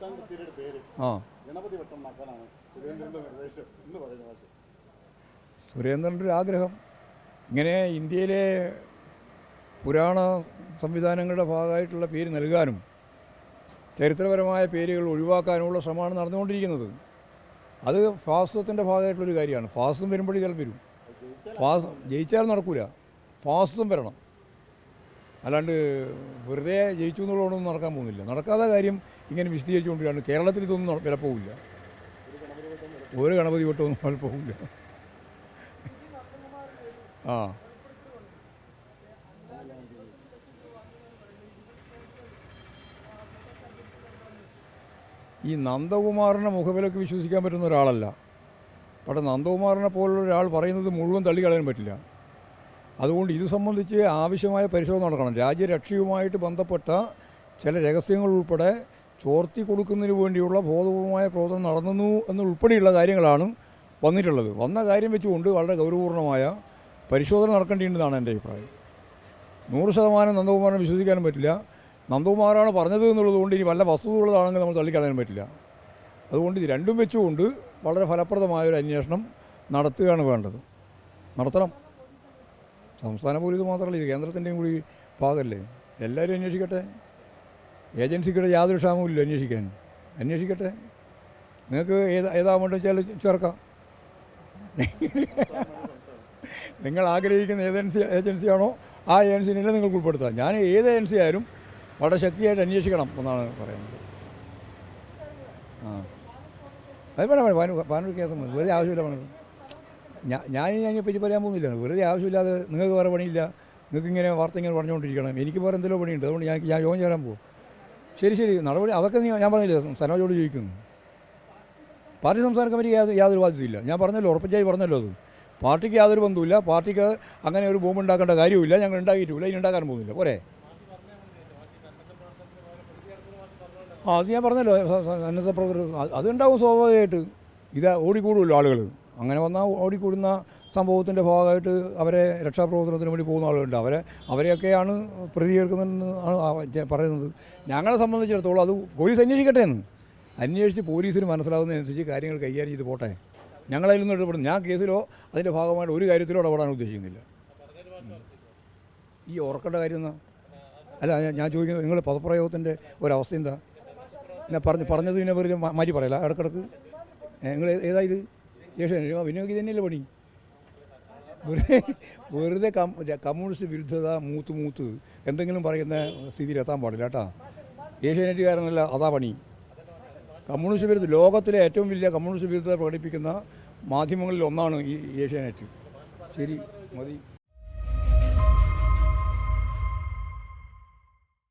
ആ സുരേന്ദ്രൻ്റെ ഒരു ആഗ്രഹം ഇങ്ങനെ ഇന്ത്യയിലെ പുരാണ സംവിധാനങ്ങളുടെ ഭാഗമായിട്ടുള്ള പേര് നൽകാനും ചരിത്രപരമായ പേരുകൾ ഒഴിവാക്കാനുമുള്ള ശ്രമമാണ് നടന്നുകൊണ്ടിരിക്കുന്നത്. അത് ഫാസിസത്തിൻ്റെ ഭാഗമായിട്ടുള്ളൊരു കാര്യമാണ്. ഫാസിസം വരുമ്പോഴേ ചിലപ്പോൾ വരും. ജയിച്ചാൽ നടക്കില്ല, ഫാസിസം വരണം. അല്ലാണ്ട് വെറുതെ ജയിച്ചു എന്നുള്ളതൊന്നും നടക്കാൻ പോകുന്നില്ല. നടക്കാത്ത കാര്യം ഇങ്ങനെ വിശദീകരിച്ചുകൊണ്ടിരിക്കുകയാണ്. കേരളത്തിൽ ഇതൊന്നും വില പോകില്ല, ഒരു ഗണപതി വട്ടമൊന്നും വില പോകില്ല. ആ ഈ നന്ദകുമാറിൻ്റെ മുഖവിലക്ക് വിശ്വസിക്കാൻ പറ്റുന്ന ഒരാളല്ല. പക്ഷേ നന്ദകുമാറിനെ പോലുള്ള ഒരാൾ പറയുന്നത് മുഴുവൻ തള്ളിക്കളയാൻ പറ്റില്ല. അതുകൊണ്ട് ഇത് സംബന്ധിച്ച് ആവശ്യമായ പരിശോധന നടക്കണം. രാജ്യരക്ഷയുമായിട്ട് ബന്ധപ്പെട്ട ചില രഹസ്യങ്ങൾ ഉൾപ്പെടെ ചോർത്തി കൊടുക്കുന്നതിന് വേണ്ടിയുള്ള ബോധപൂർവമായ പ്രവർത്തനം നടന്നു എന്നുൾപ്പെടെയുള്ള കാര്യങ്ങളാണ് വന്നിട്ടുള്ളത്. വന്ന കാര്യം വെച്ചുകൊണ്ട് വളരെ ഗൗരവപൂർണ്ണമായ പരിശോധന നടക്കേണ്ടിയിട്ടുണ്ടെന്നാണ് എൻ്റെ അഭിപ്രായം. 100% നന്ദകുമാറിനെ വിശ്വസിക്കാനും പറ്റില്ല. നന്ദകുമാറാണ് പറഞ്ഞത് എന്നുള്ളതുകൊണ്ട് ഇനി വല്ല വസ്തുതകളാണെങ്കിൽ നമ്മൾ തള്ളിക്കളയാൻ പറ്റില്ല. അതുകൊണ്ട് ഇത് രണ്ടും വെച്ചുകൊണ്ട് വളരെ ഫലപ്രദമായൊരു അന്വേഷണം നടത്തുകയാണ് വേണ്ടത്. നടത്തണം. സംസ്ഥാന പോലീസ് മാത്രമല്ല, ഇത് കേന്ദ്രത്തിൻ്റെയും കൂടി ഭാഗമല്ലേ. എല്ലാവരും അന്വേഷിക്കട്ടെ. ഏജൻസിക്കിടെ യാതൊരു ക്ഷാമവും ഇല്ല. അന്വേഷിക്കട്ടെ. നിങ്ങൾക്ക് ഏതാവേണ്ട വെച്ചാൽ ചേർക്കാം. നിങ്ങൾ ആഗ്രഹിക്കുന്ന ഏജൻസിയാണോ ആ ഏജൻസിനെ നിങ്ങൾക്ക് ഉൾപ്പെടുത്താം. ഞാൻ ഏത് ഏജൻസി ആയാലും വളരെ ശക്തിയായിട്ട് അന്വേഷിക്കണം എന്നാണ് പറയുന്നത്. അത് വേണം. പാനൂർ കേസ് വെറുതെ ആവശ്യമില്ല പറഞ്ഞത്. ഞാനിതിനെപ്പറ്റി പറയാൻ പോകുന്നില്ല. വെറുതെ ആവശ്യമില്ലാതെ നിങ്ങൾക്ക് വേറെ പണിയില്ല, നിങ്ങൾക്ക് ഇങ്ങനെ വാർത്ത ഇങ്ങനെ പറഞ്ഞുകൊണ്ടിരിക്കണം. എനിക്ക് വേറെ എന്തെങ്കിലും പണിയുണ്ട്, അതുകൊണ്ട് ഞാൻ ജോയിൻ ചെയ്യാൻ പോകും. ശരി നടപടി അതൊക്കെ ഞാൻ പറഞ്ഞില്ല. സനോജോട് ചോദിക്കുന്നു. പാർട്ടി സംസ്ഥാന കമ്മിറ്റിക്ക് യാതൊരു ബാധ്യതയില്ല. ഞാൻ പറഞ്ഞല്ലോ, ഉറപ്പിച്ചായി പറഞ്ഞല്ലോ. അത് പാർട്ടിക്ക് യാതൊരു ബന്ധവുമില്ല. പാർട്ടിക്ക് അങ്ങനെ ഒരു ബോംബ് ഉണ്ടാക്കേണ്ട കാര്യവുമില്ല. ഞങ്ങൾ ഉണ്ടാക്കിയിട്ടില്ല, ഇനി ഉണ്ടാക്കാൻ പോകുന്നില്ല. പോരെ. അത് ഞാൻ പറഞ്ഞല്ലോ, സന്നദ്ധ പ്രവർത്തകർ അതുണ്ടാവും സ്വാഭാവികമായിട്ട്. ഓടിക്കൂടുമല്ലോ ആളുകൾ. അങ്ങനെ വന്നാൽ ഓടിക്കൂടുന്ന സംഭവത്തിൻ്റെ ഭാഗമായിട്ട് അവരെ രക്ഷാപ്രവർത്തനത്തിന് വേണ്ടി പോകുന്ന ആളുകളുണ്ട്. അവരെയൊക്കെയാണ് പ്രതികരിക്കുന്നതെന്ന് ആണ് പറയുന്നത്. ഞങ്ങളെ സംബന്ധിച്ചിടത്തോളം അത് പോലീസ് അന്വേഷിക്കട്ടെ എന്ന്. അന്വേഷിച്ച് പോലീസിന് മനസ്സിലാവുന്നതനുസരിച്ച് കാര്യങ്ങൾ കൈകാര്യം ചെയ്ത് പോട്ടെ. ഞങ്ങളതിലൊന്നും ഇടപെടുന്നു. ഞാൻ കേസിലോ അതിൻ്റെ ഭാഗമായിട്ട് ഒരു കാര്യത്തിലോ ഇടപെടാൻ ഉദ്ദേശിക്കുന്നില്ല. ഈ ഓർക്കേണ്ട കാര്യം എന്നാ അല്ല, ഞാൻ ചോദിക്കുന്നത് നിങ്ങൾ പദപ്രയോഗത്തിൻ്റെ ഒരവസ്ഥ എന്താ? ഞാൻ പറഞ്ഞത് പിന്നെ വെറുതെ മാറ്റി പറയല ഇടക്കിടക്ക്. നിങ്ങൾ ഏതാ ഇത്? പിന്നെ ഇത് തന്നെയല്ലേ പണി. വെറുതെ കമ്മ്യൂണിസ്റ്റ് വിരുദ്ധത മൂത്ത് എന്തെങ്കിലും പറയുന്ന സ്ഥിതിയിൽ എത്താൻ പാടില്ല കേട്ടോ. ഏഷ്യാനെറ്റുകാരനല്ല, അതാ പണി. കമ്മ്യൂണിസ്റ്റ് വിരുദ്ധ ലോകത്തിലെ ഏറ്റവും വലിയ കമ്മ്യൂണിസ്റ്റ് വിരുദ്ധത പ്രകടിപ്പിക്കുന്ന മാധ്യമങ്ങളിൽ ഒന്നാണ് ഈ ഏഷ്യാനെറ്റ്. ശരി, മതി.